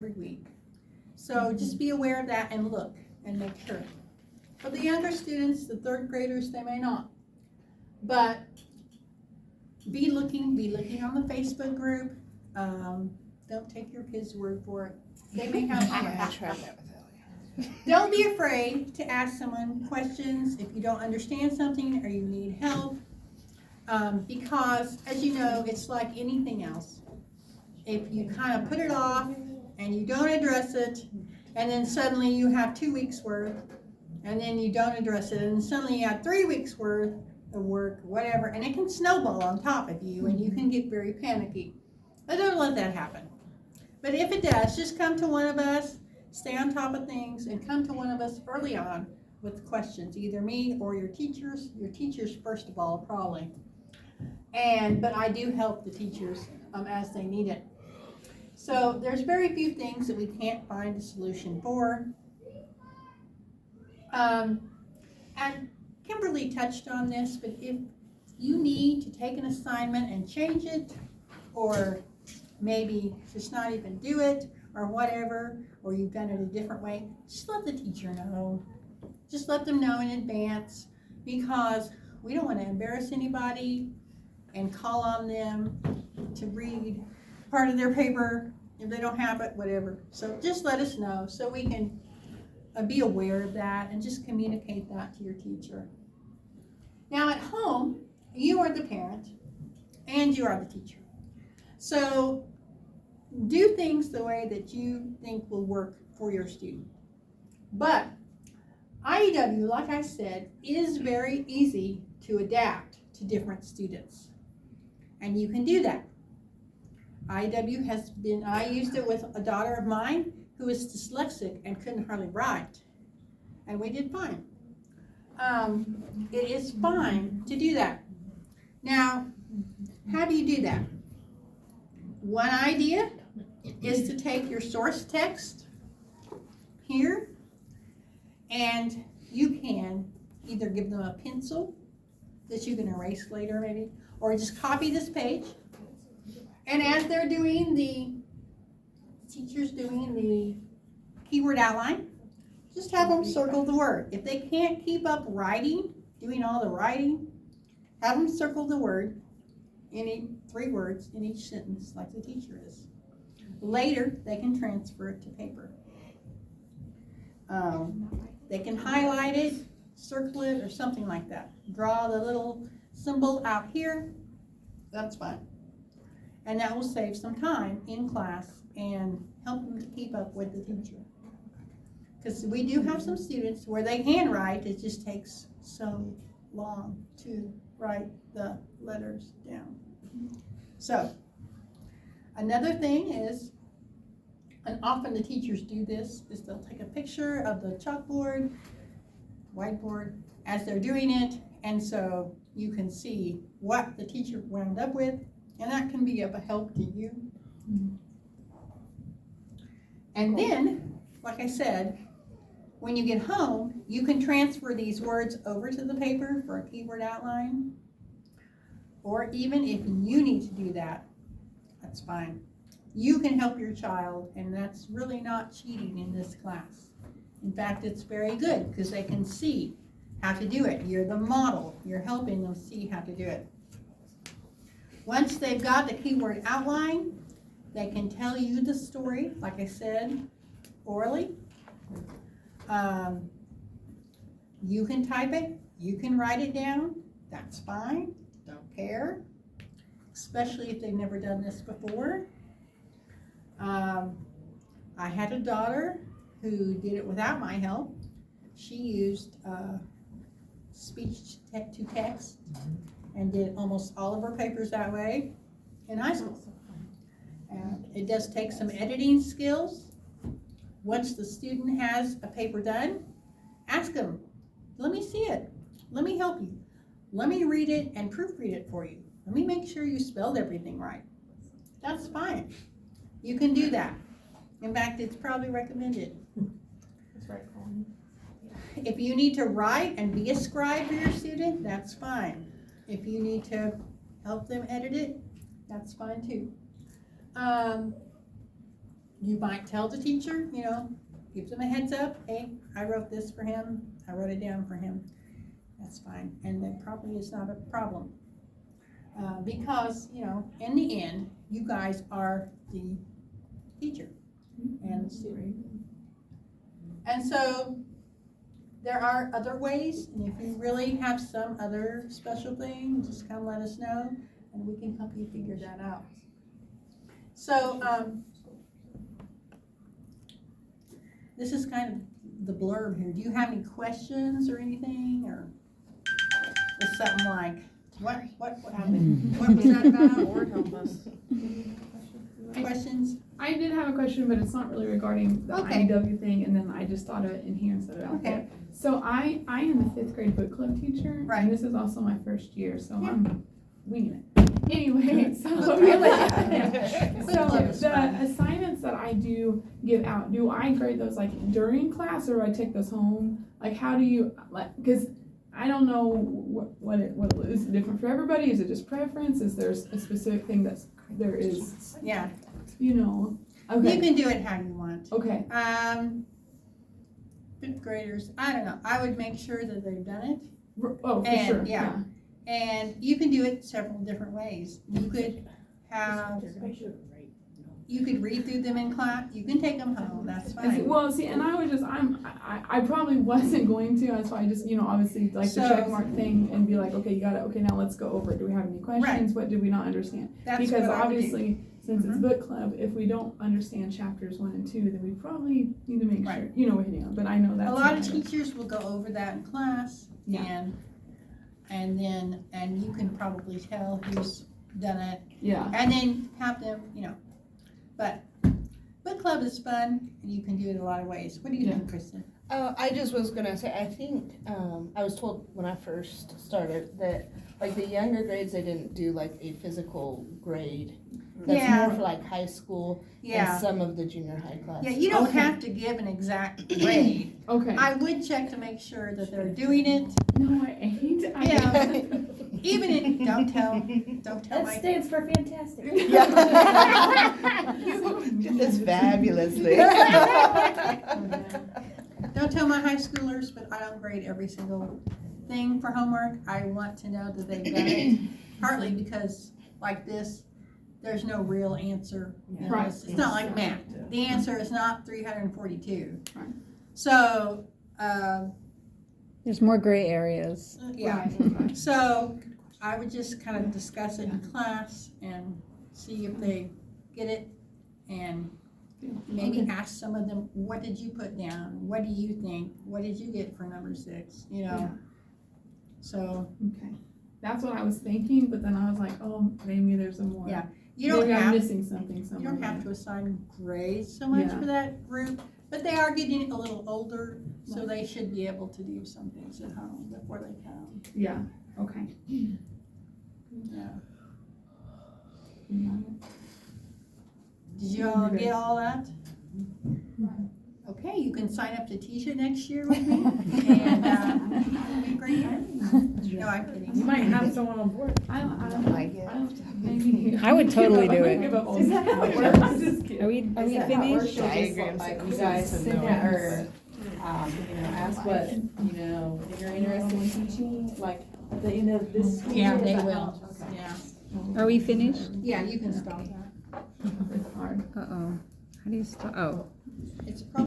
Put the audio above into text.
every week. So just be aware of that and look and make sure. For the younger students, the third graders, they may not. But be looking on the Facebook group. Don't take your kids' word for it. They may have I tried that with Ellie. Don't be afraid to ask someone questions if you don't understand something or you need help. Because, as you know, it's like anything else. If you kind of put it off and you don't address it, and then suddenly you have 2 weeks worth, and then you don't address it, and suddenly you have 3 weeks worth of work, whatever, and it can snowball on top of you, and you can get very panicky. But don't let that happen. But if it does, just come to one of us, stay on top of things, and come to one of us early on with questions, either me or your teachers first of all, probably. But I do help the teachers as they need it. So there's very few things that we can't find a solution for. And Kimberly touched on this, but if you need to take an assignment and change it, or maybe just not even do it, or whatever, or you've done it a different way, just let the teacher know. Just let them know in advance, because we don't want to embarrass anybody and call on them to read part of their paper if they don't have it, whatever. So just let us know so we can be aware of that and just communicate that to your teacher. Now at home, you are the parent and you are the teacher. So do things the way that you think will work for your student. But IEW, like I said, is very easy to adapt to different students. And you can do that. IEW I used it with a daughter of mine who was dyslexic and couldn't hardly write. And we did fine. It is fine to do that. Now, how do you do that? One idea is to take your source text here, and you can either give them a pencil that you can erase later maybe, or just copy this page. And as they're doing teacher's doing the keyword outline, just have them circle the word. If they can't keep up doing all the writing, have them circle the word, 3 words in each sentence like the teacher is. Later, they can transfer it to paper. They can highlight it, circle it, or something like that. Draw the little symbol out here, that's fine. And that will save some time in class and help them to keep up with the teacher. Because we do have some students where they handwrite, it just takes so long to write the letters down. So, another thing is, and often the teachers do this, is they'll take a picture of the chalkboard, whiteboard, as they're doing it, and so you can see what the teacher wound up with, and that can be of a help to you. And then, like I said, when you get home, you can transfer these words over to the paper for a keyword outline, or even if you need to do that, that's fine. You can help your child, and that's really not cheating in this class. In fact, it's very good because they can see how to do it. You're the model. You're helping them see how to do it. Once they've got the keyword outline, they can tell you the story, like I said, orally. You can type it. You can write it down. That's fine. Don't care. Especially if they've never done this before. I had a daughter who did it without my help. She used speech to text and did almost all of her papers that way in high school. And it does take some editing skills. Once the student has a paper done, ask them, let me see it. Let me help you. Let me read it and proofread it for you. Let me make sure you spelled everything right. That's fine. You can do that. In fact, it's probably recommended. That's right, Colin. If you need to write and be a scribe for your student, that's fine. If you need to help them edit it, that's fine too. you might tell the teacher, gives them a heads up, hey, I wrote this for him, I wrote it down for him. That's fine, and that probably is not a problem. Because, in the end, you guys are the teacher and the student. And so, there are other ways, and if you really have some other special thing, just kind of let us know, and we can help you figure that out. So, this is kind of the blurb here. Do you have any questions or anything, or was something like, what happened? What was that about? Lord help us. Questions? I did have a question, but it's not really regarding the Okay. IEW thing, and then I just thought of it in here and said it out Okay. there. So I am the 5th grade book club teacher, Right. and this is also my first year, so Yeah. I'm winging it. Anyway, so, Book so club is the fun. assignments that I do give out, do I grade those like during class, or do I take those home? Like, how do you, like, because I don't know what it is different for everybody. Is it just preference? Is there a specific thing there is, Yeah, you you can do it how you want. Okay. 5th graders, I don't know, I would make sure that they've done it. Oh, for And, sure. yeah. And you can do it several different ways. You could read through them in class, you can take them home, that's fine. Well, see, and I was just, I probably wasn't going to, that's why I just, obviously like the So- check mark thing and be like, okay, you got it, okay, now let's go over it. Do we have any questions? What did we not understand? That's Because what I would do. obviously, since it's book club, if we don't understand chapters 1 and 2, then we probably need to make sure, Right. we're hitting on, but I know that's. A lot of not- teachers will go over that in class, Yeah. and you can probably tell who's done it, Yeah, and then have them, but book club is fun, and you can do it a lot of ways. What do you think, Kristen? I just was gonna say, I think, I was told when I first started that, like, the younger grades, they didn't do like a physical grade. That's Yeah. more for like high school Yeah, and some of the junior high classes. yeah, you don't Okay. have to give an exact grade. okay. I would check to make sure that they're doing it, No, I hate it. Yeah. even if, don't tell That my. stands for fantastic. Did this fabulously. Don't tell my high schoolers, but I don't grade every single thing for homework. I want to know that they've done it, partly because, like this, there's no real answer. Right. It's not like math. The answer is not 342. Right. So, There's more gray areas. yeah. Right. So, I would just kind of discuss it in class and see if they get it, and maybe Okay. ask some of them, what did you put down? What do you think? What did you get for number 6? Yeah. So, Okay. That's what I was thinking, but then I was like, oh, maybe there's a more. Yeah. you don't Maybe I'm have, missing something you somewhere. don't have to assign grades so much Yeah. for that group, but they are getting a little older, so they should be able to do some things at home before they come. Yeah, okay. Yeah. Did you all get all that? Okay, you can sign up to teach it next year with me, and it'll be great. No, I'm kidding. You might have someone on board. I Like it. maybe. I would totally do I it. give up on Is that how it that. works? I'm just kidding. Are we Is that how it works? finished? You'll just, Diagrams like, and you guys send send notes. out, or, ask what, if you're interested in teaching, like, at the end of this school Yeah, year, they is that will, how- yeah. Are we finished? Yeah, you can stop that. It's hard. Uh-oh. How do you stop? Oh. It's probably